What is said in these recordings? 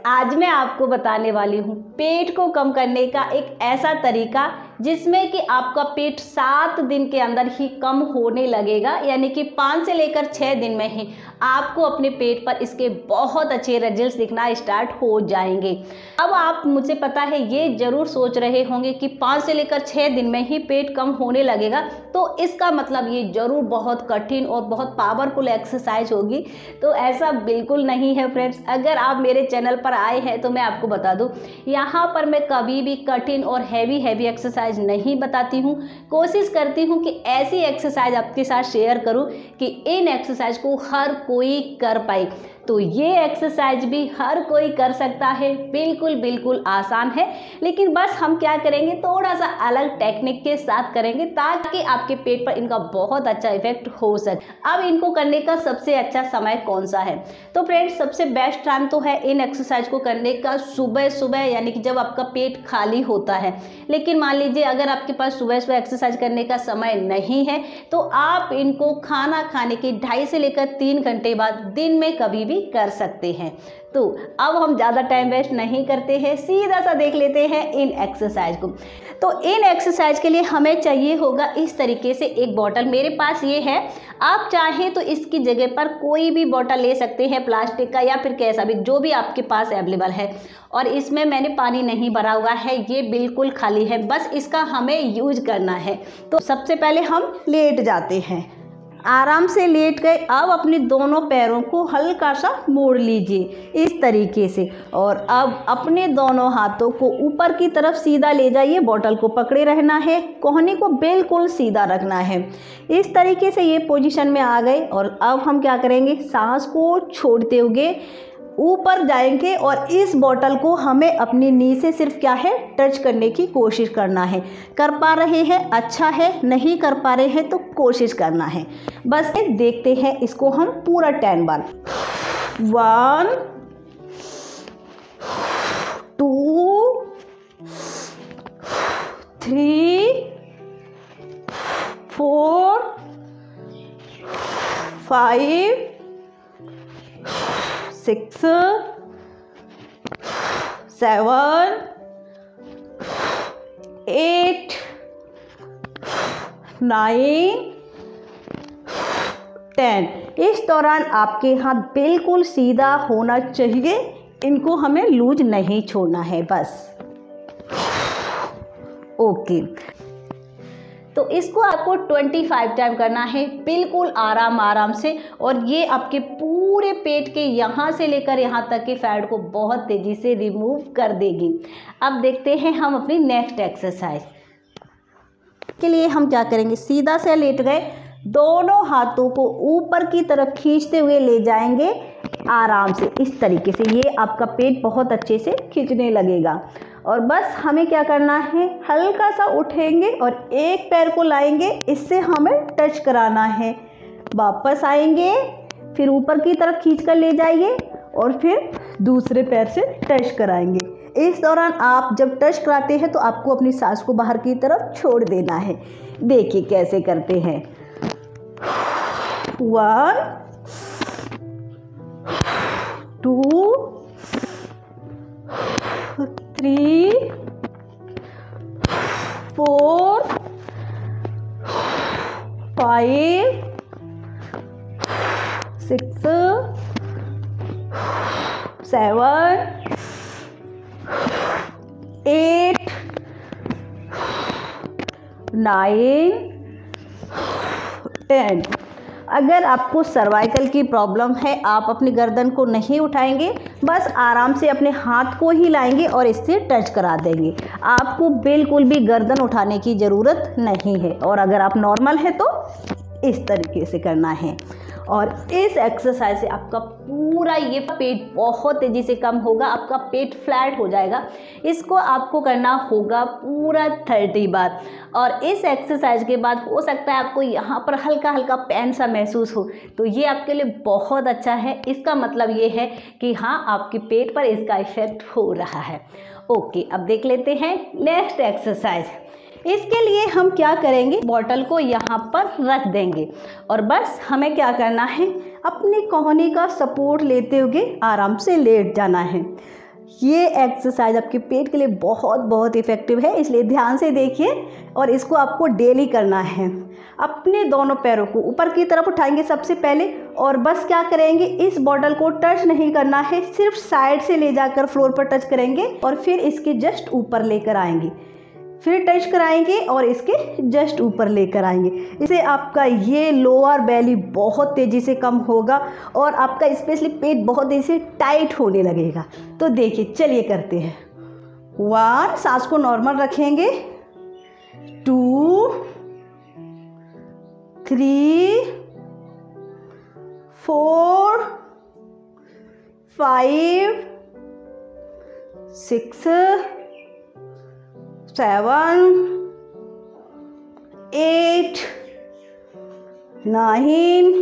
आज मैं आपको बताने वाली हूँ पेट को कम करने का एक ऐसा तरीका जिसमें कि आपका पेट 7 दिन के अंदर ही कम होने लगेगा, यानी कि 5 से लेकर 6 दिन में ही आपको अपने पेट पर इसके बहुत अच्छे रिजल्ट्स दिखना स्टार्ट हो जाएंगे। अब आप मुझे पता है ये ज़रूर सोच रहे होंगे कि 5 से लेकर 6 दिन में ही पेट कम होने लगेगा, तो इसका मतलब ये ज़रूर बहुत कठिन और बहुत पावरफुल एक्सरसाइज होगी। तो ऐसा बिल्कुल नहीं है फ्रेंड्स। अगर आप मेरे चैनल पर आए हैं तो मैं आपको बता दूं, यहाँ पर मैं कभी भी कठिन और हैवी एक्सरसाइज नहीं बताती हूँ। कोशिश करती हूँ कि ऐसी एक्सरसाइज आपके साथ शेयर करूँ कि इन एक्सरसाइज को हर कोई कर पाए। तो ये एक्सरसाइज भी हर कोई कर सकता है, बिल्कुल आसान है, लेकिन बस हम क्या करेंगे, थोड़ा सा अलग टेक्निक के साथ करेंगे ताकि आपके पेट पर इनका बहुत अच्छा इफेक्ट हो सके। अब इनको करने का सबसे अच्छा समय कौन सा है? तो फ्रेंड्स, सबसे बेस्ट टाइम तो है इन एक्सरसाइज को करने का सुबह, यानी कि जब आपका पेट खाली होता है। लेकिन मान लीजिए अगर आपके पास सुबह एक्सरसाइज करने का समय नहीं है तो आप इनको खाना खाने के 2.5 से लेकर 3 घंटे बाद दिन में कभी भी कर सकते हैं। तो अब हम ज़्यादा टाइम वेस्ट नहीं करते हैं, सीधा सा देख लेते हैं इन एक्सरसाइज को। तो इन एक्सरसाइज के लिए हमें चाहिए होगा इस तरीके से एक बॉटल। मेरे पास ये है, आप चाहें तो इसकी जगह पर कोई भी बॉटल ले सकते हैं, प्लास्टिक का या फिर कैसा भी, जो भी आपके पास अवेलेबल है। और इसमें मैंने पानी नहीं भरा हुआ है, ये बिल्कुल खाली है, बस इसका हमें यूज करना है। तो सबसे पहले हम लेट जाते हैं, आराम से लेट गए। अब अपने दोनों पैरों को हल्का सा मोड़ लीजिए इस तरीके से, और अब अपने दोनों हाथों को ऊपर की तरफ सीधा ले जाइए। बॉटल को पकड़े रहना है, कोहनी को बिल्कुल सीधा रखना है। इस तरीके से ये पोजीशन में आ गए। और अब हम क्या करेंगे, सांस को छोड़ते हुए ऊपर जाएंगे और इस बॉटल को हमें अपनी नी से सिर्फ क्या है, टच करने की कोशिश करना है। कर पा रहे हैं अच्छा है, नहीं कर पा रहे हैं तो कोशिश करना है। बस देखते हैं इसको हम पूरा 10 बार। 1 2 3 4 5 6 7 8 9 10। इस दौरान आपके हाथ बिल्कुल सीधा होना चाहिए, इनको हमें लूज नहीं छोड़ना है बस। ओके, तो इसको आपको 25 टाइम करना है, बिल्कुल आराम से। और ये आपके पूरे पेट के यहाँ से लेकर यहाँ तक के फैट को बहुत तेज़ी से रिमूव कर देगी। अब देखते हैं हम अपनी नेक्स्ट एक्सरसाइज के लिए हम क्या करेंगे। सीधा से लेट गए, दोनों हाथों को ऊपर की तरफ खींचते हुए ले जाएंगे आराम से इस तरीके से। ये आपका पेट बहुत अच्छे से खींचने लगेगा। और बस हमें क्या करना है, हल्का सा उठेंगे और एक पैर को लाएंगे, इससे हमें टच कराना है। वापस आएंगे, फिर ऊपर की तरफ खींच कर ले जाइए और फिर दूसरे पैर से टच कराएंगे। इस दौरान आप जब टच कराते हैं तो आपको अपनी सांस को बाहर की तरफ छोड़ देना है। देखिए कैसे करते हैं। 1 2 3 4 5 6 7 8 9 10। अगर आपको सर्वाइकल की प्रॉब्लम है, आप अपनी गर्दन को नहीं उठाएंगे, बस आराम से अपने हाथ को ही लाएंगे और इससे टच करा देंगे। आपको बिल्कुल भी गर्दन उठाने की ज़रूरत नहीं है। और अगर आप नॉर्मल है तो इस तरीके से करना है। और इस एक्सरसाइज से आपका पूरा ये पेट बहुत तेज़ी से कम होगा, आपका पेट फ्लैट हो जाएगा। इसको आपको करना होगा पूरा 30 बार। और इस एक्सरसाइज के बाद हो सकता है आपको यहाँ पर हल्का हल्का पेन सा महसूस हो, तो ये आपके लिए बहुत अच्छा है। इसका मतलब ये है कि हाँ, आपके पेट पर इसका इफेक्ट हो रहा है। ओके, अब देख लेते हैं नेक्स्ट एक्सरसाइज। इसके लिए हम क्या करेंगे, बॉटल को यहाँ पर रख देंगे और बस हमें क्या करना है, अपनी कोहनी का सपोर्ट लेते हुए आराम से लेट जाना है। ये एक्सरसाइज आपके पेट के लिए बहुत बहुत इफ़ेक्टिव है, इसलिए ध्यान से देखिए और इसको आपको डेली करना है। अपने दोनों पैरों को ऊपर की तरफ उठाएंगे सबसे पहले और बस क्या करेंगे, इस बॉटल को टच नहीं करना है, सिर्फ साइड से ले जाकर फ्लोर पर टच करेंगे और फिर इसके जस्ट ऊपर लेकर आएंगे, फिर टच कराएंगे और इसके जस्ट ऊपर लेकर आएंगे। इससे आपका ये लोअर बेली बहुत तेज़ी से कम होगा और आपका स्पेशली पेट बहुत तेज़ी से टाइट होने लगेगा। तो देखिए, चलिए करते हैं। 1, सांस को नॉर्मल रखेंगे, 2, 3, 4, 5, 6, 7, 8, 9,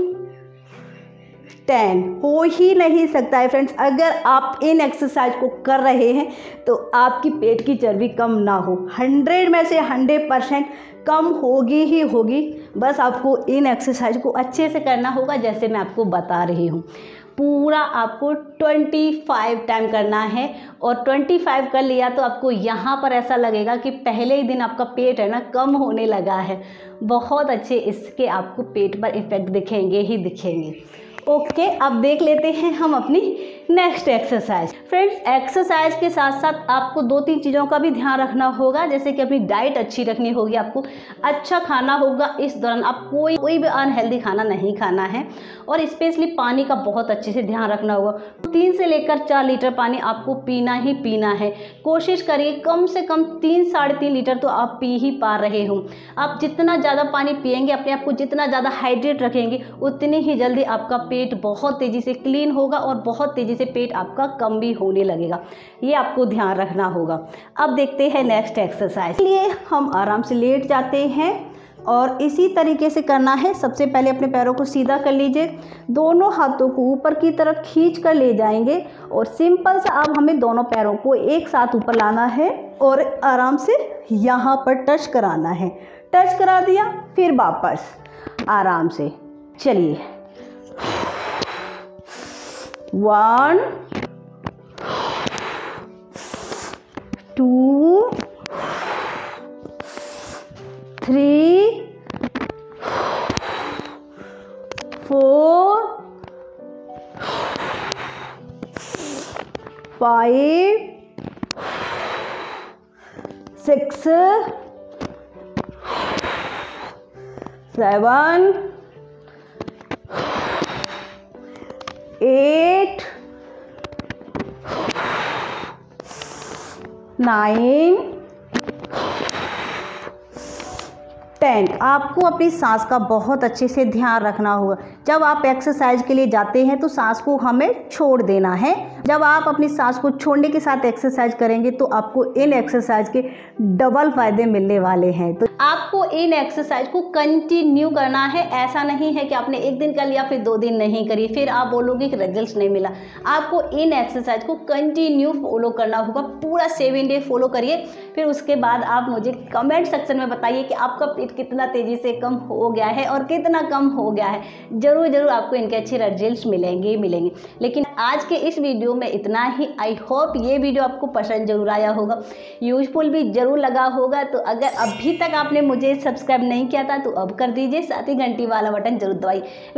10 हो ही नहीं सकता है फ्रेंड्स। अगर आप इन एक्सरसाइज को कर रहे हैं तो आपकी पेट की चर्बी कम ना हो, 100 में से 100% कम होगी ही होगी। बस आपको इन एक्सरसाइज को अच्छे से करना होगा, जैसे मैं आपको बता रही हूँ। पूरा आपको 25 टाइम करना है और 25 कर लिया तो आपको यहाँ पर ऐसा लगेगा कि पहले ही दिन आपका पेट है ना कम होने लगा है। बहुत अच्छे इसके आपको पेट पर इफ़ेक्ट दिखेंगे ही दिखेंगे। ओके, अब देख लेते हैं हम अपनी नेक्स्ट एक्सरसाइज। फ्रेंड्स, एक्सरसाइज के साथ साथ आपको 2-3 चीज़ों का भी ध्यान रखना होगा, जैसे कि अपनी डाइट अच्छी रखनी होगी, आपको अच्छा खाना होगा। इस दौरान आप कोई भी अनहेल्दी खाना नहीं खाना है और स्पेशली पानी का बहुत अच्छे से ध्यान रखना होगा। 3 से लेकर 4 लीटर पानी आपको पीना ही पीना है। कोशिश करिए कम से कम 3-3.5 लीटर तो आप पी ही पा रहे हो। आप जितना ज़्यादा पानी पिएंगे, अपने आप को जितना ज़्यादा हाइड्रेट रखेंगे, उतनी ही जल्दी आपका पेट बहुत तेज़ी से क्लीन होगा और बहुत तेज़ी से पेट आपका कम भी होने लगेगा। ये आपको ध्यान रखना होगा। अब देखते हैं नेक्स्ट एक्सरसाइज। इसलिए हम आराम से लेट जाते हैं और इसी तरीके से करना है। सबसे पहले अपने पैरों को सीधा कर लीजिए, दोनों हाथों को ऊपर की तरफ खींच कर ले जाएंगे और सिंपल सा अब हमें दोनों पैरों को एक साथ ऊपर लाना है और आराम से यहाँ पर टच कराना है। टच करा दिया, फिर वापस आराम से। चलिए, 1, 2, 3, 4, 5, 6, 7, 8, 9, 10। आपको अपनी सांस का बहुत अच्छे से ध्यान रखना होगा। जब आप एक्सरसाइज के लिए जाते हैं तो सांस को हमें छोड़ देना है। जब आप अपनी सांस को छोड़ने के साथ एक्सरसाइज करेंगे तो आपको इन एक्सरसाइज के डबल फायदे मिलने वाले हैं। तो आपको इन एक्सरसाइज को कंटिन्यू करना है। ऐसा नहीं है कि आपने एक दिन कर लिया फिर 2 दिन नहीं करी, फिर आप बोलोगे कि रिजल्ट नहीं मिला। आपको इन एक्सरसाइज को कंटिन्यू फॉलो करना होगा। पूरा 7 डे फॉलो करिए, फिर उसके बाद आप मुझे कमेंट सेक्शन में बताइए कि आपका पेट कितना तेज़ी से कम हो गया है और कितना कम हो गया है। ज़रूर आपको इनके अच्छे रिजल्ट्स मिलेंगे। लेकिन आज के इस वीडियो में इतना ही। आई होप ये वीडियो आपको पसंद जरूर आया होगा, यूजफुल भी जरूर लगा होगा। तो अगर अभी तक आपने मुझे सब्सक्राइब नहीं किया था तो अब कर दीजिए, साथ ही घंटी वाला बटन जरूर दबाइए।